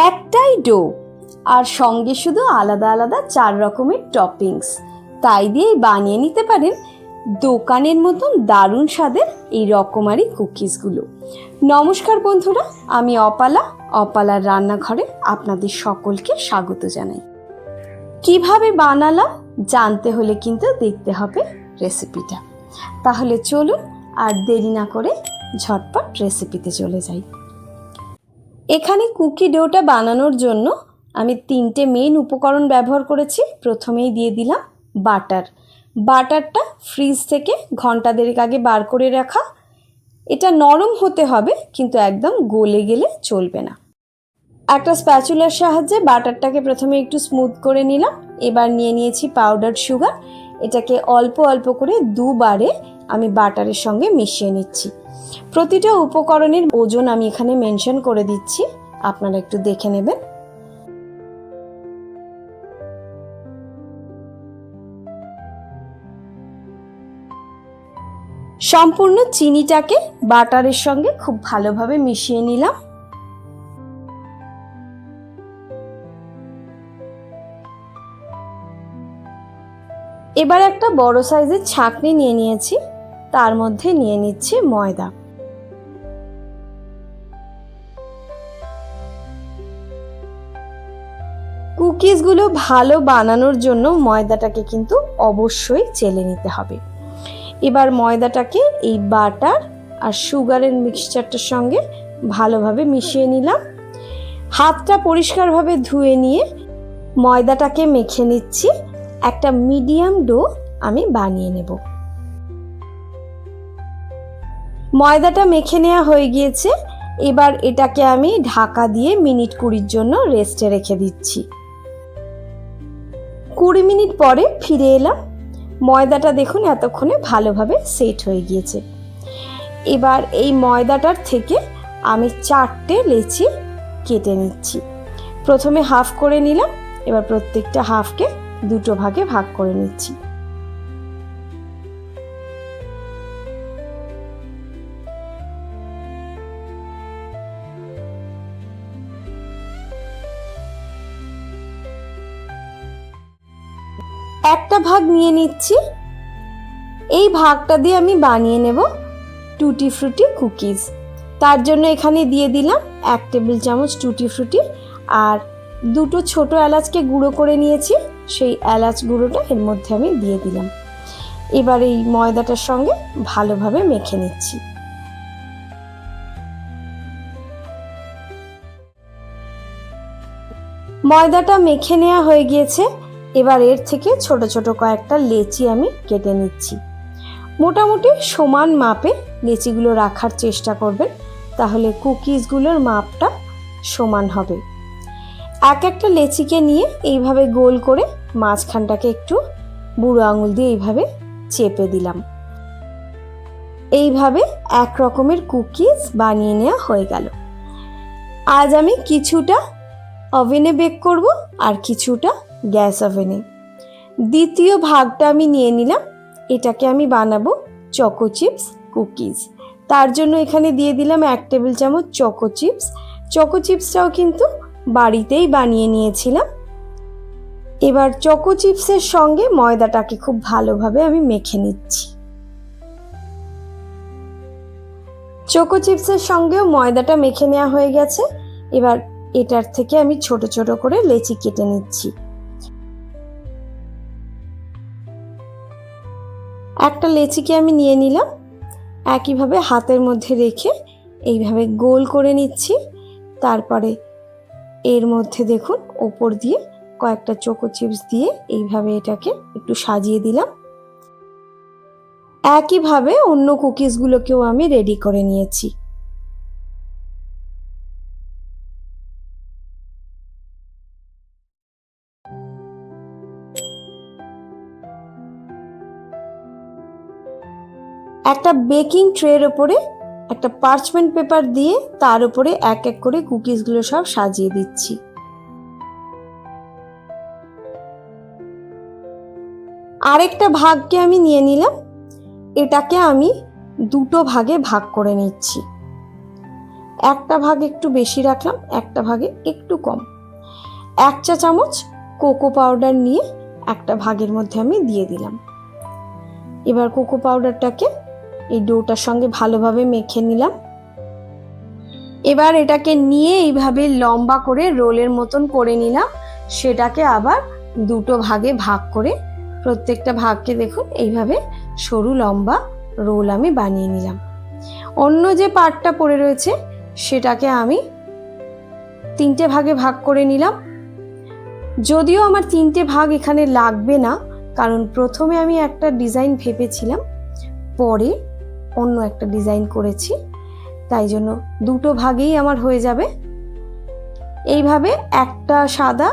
একটাই ডো আর সঙ্গে শুধু আলাদা আলাদা 4 রকমের টপিংস, তাই দিয়েই বানিয়ে নিতে পারেন দোকানের মতন দারুণ স্বাদের এই রকমারি কুকিজগুলো। নমস্কার বন্ধুরা, আমি অপালার রান্নাঘরে আপনাদের সকলকে স্বাগত জানাই। কিভাবে বানালাম জানতে হলে কিন্তু দেখতে হবে রেসিপিটা। তাহলে চলুন আর দেরি না করে ঝটপট রেসিপিতে চলে যাই। এখানে কুকি ডোটা বানানোর জন্য আমি 3টে মেইন উপকরণ ব্যবহার করেছি। প্রথমেই দিয়ে দিলাম বাটারটা ফ্রিজ থেকে ঘন্টা দেড়েক আগে বার করে রাখা। এটা নরম হতে হবে, কিন্তু একদম গলে গেলে চলবে না। একটা স্প্যাচুলার সাহায্যে বাটারটাকে প্রথমে একটু স্মুথ করে নিলাম। এবার নিয়ে নিয়েছি পাউডার সুগার। এটাকে অল্প অল্প করে দুবারে আমি বাটারের সঙ্গে মিশিয়ে নিচ্ছি। প্রতিটা উপকরণের ওজন আমি এখানে মেনশন করে দিচ্ছি, আপনারা একটু দেখে নেবেন। সম্পূর্ণ চিনিটাকে বাটারের সঙ্গে খুব ভালোভাবে মিশিয়ে নিলাম। এবার একটা বড় সাইজের ছাঁকনি নিয়ে নিয়েছি, তার মধ্যে নিয়ে নিচ্ছি ময়দা। কুকিজগুলো ভালো বানানোর জন্য ময়দাটাকে কিন্তু অবশ্যই চেলে নিতে হবে। এবার ময়দাটাকে এই বাটার আর সুগারের মিক্সচারটার সঙ্গে ভালোভাবে মিশিয়ে নিলাম। হাতটা পরিষ্কারভাবে ধুয়ে নিয়ে ময়দাটাকে মেখে নিচ্ছি। একটা মিডিয়াম ডো আমি বানিয়ে নেব। ময়দাটা মেখে নেওয়া হয়ে গিয়েছে। এবার এটাকে আমি ঢাকা দিয়ে মিনিট 20 জন্য রেস্টে রেখে দিচ্ছি। 20 মিনিট পরে ফিরে এলাম। ময়দাটা দেখুন এতক্ষণে ভালোভাবে সেট হয়ে গিয়েছে। এবার এই ময়দাটার থেকে আমি 4টে লেচি কেটে নিচ্ছি। প্রথমে হাফ করে নিলাম, এবার প্রত্যেকটা হাফকে 2টো ভাগে ভাগ করে নিচ্ছি। একটা ভাগ নিয়ে নিচ্ছি। এই ভাগটা দিয়ে আমি বানিয়ে নেব টুটি ফ্রুটি কুকিজ। তার জন্য এখানে দিয়ে দিলাম 1 টেবিল চামচ টুটি ফ্রুটি আর 2টো ছোট এলাচকে গুঁড়ো করে নিয়েছি, সেই এলাচ গুঁড়োটা এর মধ্যে আমি দিয়ে দিলাম। এবার এই ময়দাটার সঙ্গে ভালোভাবে মেখে নিচ্ছি। ময়দাটা মেখে নেওয়া হয়ে গিয়েছে। এবার এর থেকে ছোট ছোট কয়েকটা লেচি আমি কেটে নিচ্ছি। মোটামুটি সমান মাপে লেচিগুলো রাখার চেষ্টা করবেন, তাহলে কুকিজগুলোর মাপটা সমান হবে। একটা লেচিকে নিয়ে এইভাবে গোল করে মাঝখানটাকে একটু বুড়ো আঙুল দিয়ে এইভাবে চেপে দিলাম। এইভাবে এক রকমের কুকিজ বানিয়ে নেওয়া হয়ে গেল। আজ আমি কিছুটা ওভেনে বেক করব আর কিছুটা গ্যাস ওভেনে। দ্বিতীয় ভাগটা আমি নিয়ে নিলাম। এটাকে আমি বানাবো চকো চিপস কুকিজ। তার জন্য এখানে দিয়ে দিলাম 1 টেবিল চামচ চকো চিপস। চকো চিপসটাও কিন্তু বাড়িতেই বানিয়ে নিয়েছিলাম। এবার চকো চিপসের সঙ্গে ময়দাটাকে খুব ভালোভাবে আমি মেখে নিচ্ছি। চকো চিপসের সঙ্গেও ময়দাটা মেখে নেওয়া হয়ে গেছে। এবার এটার থেকে আমি ছোট ছোট করে লেচি কেটে নিচ্ছি। একটা লেচিকে আমি নিয়ে নিলাম, একইভাবে হাতের মধ্যে রেখে এইভাবে গোল করে নিচ্ছি। তারপরে এর মধ্যে দেখুন ওপর দিয়ে কয়েকটা চকো চিপস দিয়ে এইভাবে এটাকে একটু সাজিয়ে দিলাম। একইভাবে অন্য কুকিজগুলোকেও আমি রেডি করে নিয়েছি। একটা বেকিং ট্রের ওপরে একটা পার্চমেন্ট পেপার দিয়ে তার উপরে এক এক করে কুকিজগুলো সব সাজিয়ে দিচ্ছি। আরেকটা ভাগকে আমি নিয়ে নিলাম। এটাকে আমি 2টো ভাগে ভাগ করে নিচ্ছি। একটা ভাগ একটু বেশি রাখলাম, একটা ভাগে একটু কম। 1 চা চামচ কোকো পাউডার নিয়ে একটা ভাগের মধ্যে আমি দিয়ে দিলাম। এবার কোকো পাউডারটাকে এই ডোটার সঙ্গে ভালোভাবে মেখে নিলাম। এবার এটাকে নিয়ে এইভাবে লম্বা করে রোলের মতন করে নিলাম। সেটাকে আবার দুটো ভাগে ভাগ করে প্রত্যেকটা ভাগকে দেখুন এইভাবে সরু লম্বা রোল আমি বানিয়ে নিলাম। অন্য যে পার্টটা পড়ে রয়েছে সেটাকে আমি 3টে ভাগে ভাগ করে নিলাম। যদিও আমার 3টে ভাগ এখানে লাগবে না, কারণ প্রথমে আমি একটা ডিজাইন ভেবেছিলাম, পরে অন্য একটা ডিজাইন করেছি, তাই জন্য দুটো ভাগেই আমার হয়ে যাবে। এইভাবে একটা সাদা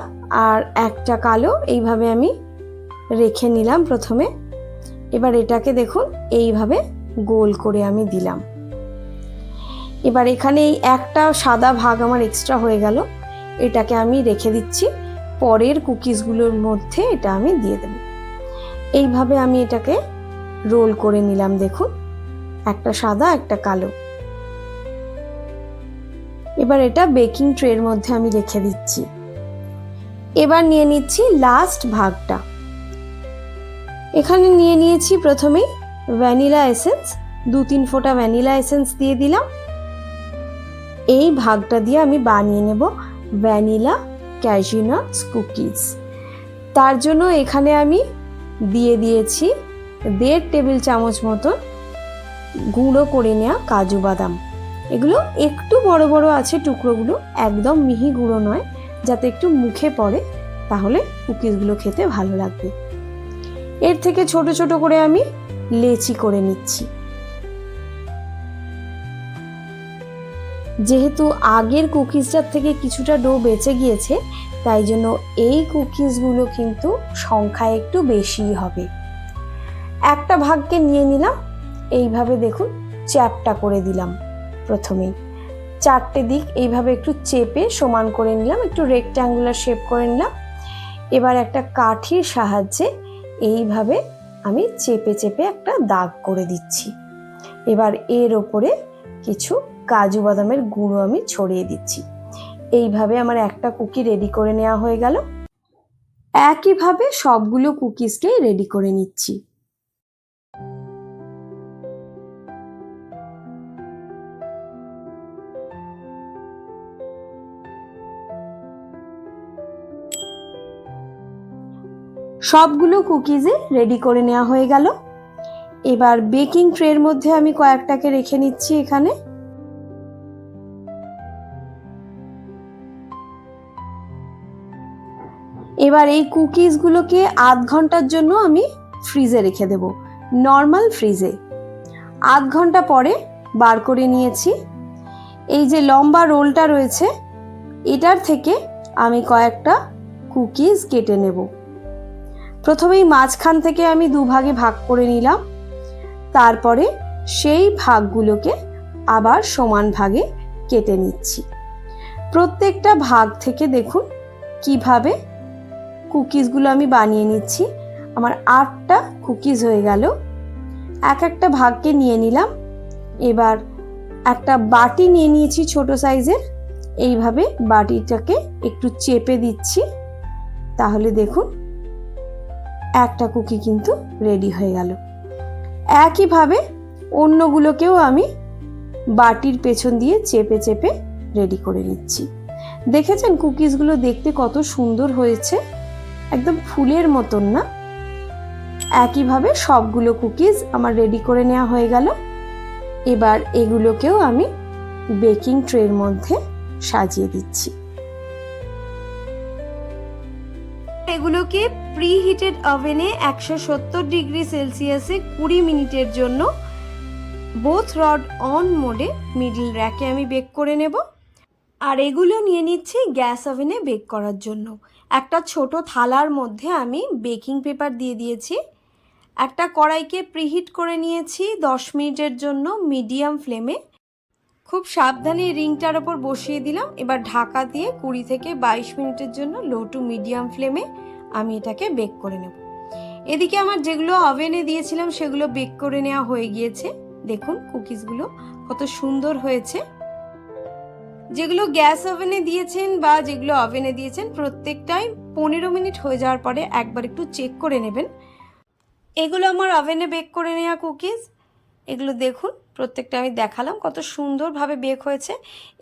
আর একটা কালো এইভাবে আমি রেখে নিলাম প্রথমে। এবার এটাকে দেখুন এইভাবে গোল করে আমি দিলাম। এবার এখানে এই একটা সাদা ভাগ আমার এক্সট্রা হয়ে গেল, এটাকে আমি রেখে দিচ্ছি। পরের কুকিজগুলোর মধ্যে এটা আমি দিয়ে দেব। এইভাবে আমি এটাকে রোল করে নিলাম, দেখুন একটা সাদা একটা কালো। এবার এটা বেকিং ট্রের মধ্যে আমি রেখে দিচ্ছি। এবার নিয়ে নিচ্ছি লাস্ট ভাগটা। এখানে নিয়ে নিয়েছি প্রথমেই ভ্যানিলা এসেন্স, 2-3 ফোঁটা ভ্যানিলা এসেন্স দিয়ে দিলাম। এই ভাগটা দিয়ে আমি বানিয়ে নেব ভ্যানিলা ক্যাশিউ নাটস কুকিজ। তার জন্য এখানে আমি দিয়ে দিয়েছি 1.5 টেবিল চামচ মতন গুঁড়ো করে নেওয়া কাজু বাদাম। এগুলো একটু বড় বড় আছে টুকরোগুলো, একদম মিহি গুঁড়ো নয়, যাতে একটু মুখে পড়ে, তাহলে কুকিজগুলো খেতে ভালো লাগবে। এর থেকে ছোট ছোট করে আমি লেচি করে নিচ্ছি। যেহেতু আগের কুকিজটার থেকে কিছুটা ডো বেঁচে গিয়েছে, তাই জন্য এই কুকিজগুলো কিন্তু সংখ্যায় একটু বেশিই হবে। একটা ভাগকে নিয়ে নিলাম, এইভাবে দেখুন চ্যাপটা করে দিলাম। প্রথমেই 4টে দিক এইভাবে একটু চেপে সমান করে নিলাম, একটু রেক্ট্যাঙ্গুলার শেপ করে নিলাম। এবার একটা কাঠির সাহায্যে এইভাবে আমি চেপে চেপে একটা দাগ করে দিচ্ছি। এবার এর ওপরে কিছু কাজু বাদামের গুঁড়ো আমি ছড়িয়ে দিচ্ছি। এইভাবে আমার একটা কুকি রেডি করে নেওয়া হয়ে গেল। একইভাবে সবগুলো কুকিজকেই রেডি করে নিচ্ছি। সবগুলো কুকিজে রেডি করে নেওয়া হয়ে গেল। এবার বেকিং ট্রের মধ্যে আমি কয়েকটাকে রেখে নিচ্ছি এখানে। এবার এই কুকিজগুলোকে আধ ঘন্টার জন্য আমি ফ্রিজে রেখে দেব, নর্মাল ফ্রিজে। আধ ঘন্টা পরে বার করে নিয়েছি। এই যে লম্বা রোলটা রয়েছে, এটার থেকে আমি কয়েকটা কুকিজ কেটে নেব। প্রথমেই মাঝখান থেকে আমি দুভাগে ভাগ করে নিলাম, তারপরে সেই ভাগগুলোকে আবার সমান ভাগে কেটে নিচ্ছি। প্রত্যেকটা ভাগ থেকে দেখুন কিভাবে কুকিজগুলো আমি বানিয়ে নিচ্ছি। আমার 8টা কুকিজ হয়ে গেল। একটা ভাগকে নিয়ে নিলাম। এবার একটা বাটি নিয়ে নিয়েছি ছোট সাইজের, এইভাবে বাটিটাকে একটু চেপে দিচ্ছি, তাহলে দেখুন একটা কুকি কিন্তু রেডি হয়ে গেল। একইভাবে অন্যগুলোকেও আমি বাটির পেছন দিয়ে চেপে চেপে রেডি করে নিচ্ছি। দেখেছেন কুকিজগুলো দেখতে কত সুন্দর হয়েছে, একদম ফুলের মতন না? একইভাবে সবগুলো কুকিজ আমার রেডি করে নেওয়া হয়ে গেল। এবার এগুলোকেও আমি বেকিং ট্রের মধ্যে সাজিয়ে দিচ্ছি। এগুলোকে প্রিহিটেড ওভেনে 170 ডিগ্রি সেলসিয়াসে 20 মিনিটের জন্য বোথ রড অন মোডে মিডল র্যাকে আমি বেক করে নেব। আর এগুলো নিয়ে নিচ্ছি গ্যাস ওভেনে বেক করার জন্য। একটা ছোট থালার মধ্যে আমি বেকিং পেপার দিয়ে দিয়েছি। একটা কড়াইকে প্রিহিট করে নিয়েছি 10 মিনিটের জন্য মিডিয়াম ফ্লেমে। খুব সাবধানে রিংটার ওপর বসিয়ে দিলাম। এবার ঢাকা দিয়ে 20 থেকে 22 মিনিটের জন্য লো টু মিডিয়াম ফ্লেমে আমি এটাকে বেক করে নেব। এদিকে আমার যেগুলো ওভেনে দিয়েছিলাম সেগুলো বেক করে নেওয়া হয়ে গিয়েছে। দেখুন কুকিজগুলো কত সুন্দর হয়েছে। যেগুলো গ্যাস ওভেনে দিয়েছেন বা যেগুলো ওভেনে দিয়েছেন প্রত্যেকটাই 15 মিনিট হয়ে যাওয়ার পরে একবার একটু চেক করে নেবেন। এগুলো আমার ওভেনে বেক করে নেওয়া কুকিজ। এগুলো দেখুন, প্রত্যেকটা আমি দেখালাম কত সুন্দরভাবে বেক হয়েছে।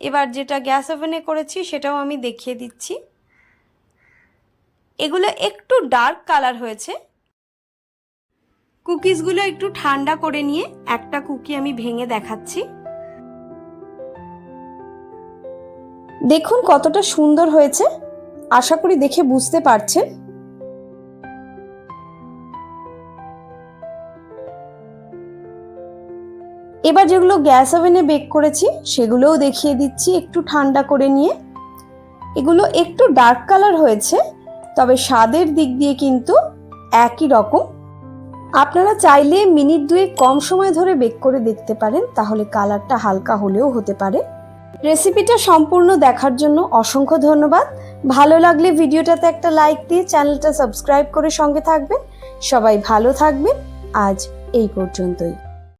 এবার যেটা গ্যাস ওভেনে করেছি সেটাও আমি দেখিয়ে দিচ্ছি। এগুলো একটু ডার্ক কালার হয়েছে। কুকিজগুলো একটু ঠান্ডা করে নিয়ে একটা কুকি আমি ভেঙে দেখাচ্ছি। দেখুন কতটা সুন্দর হয়েছে, আশা করি দেখে বুঝতে পারছেন। এবার যেগুলো গ্যাস ওভেনে বেক করেছি সেগুলোও দেখিয়ে দিচ্ছি একটু ঠান্ডা করে নিয়ে। এগুলো একটু ডার্ক কালার হয়েছে, তবে স্বাদের দিক দিয়ে কিন্তু একই রকম। আপনারা চাইলে মিনিট 2 কম সময় ধরে বেক করে দেখতে পারেন, তাহলে কালারটা হালকা হলেও হতে পারে। রেসিপিটা সম্পূর্ণ দেখার জন্য অসংখ্য ধন্যবাদ। ভালো লাগলে ভিডিওটাতে একটা লাইক দিয়ে চ্যানেলটা সাবস্ক্রাইব করে সঙ্গে থাকবেন। সবাই ভালো থাকবেন। আজ এই পর্যন্তই।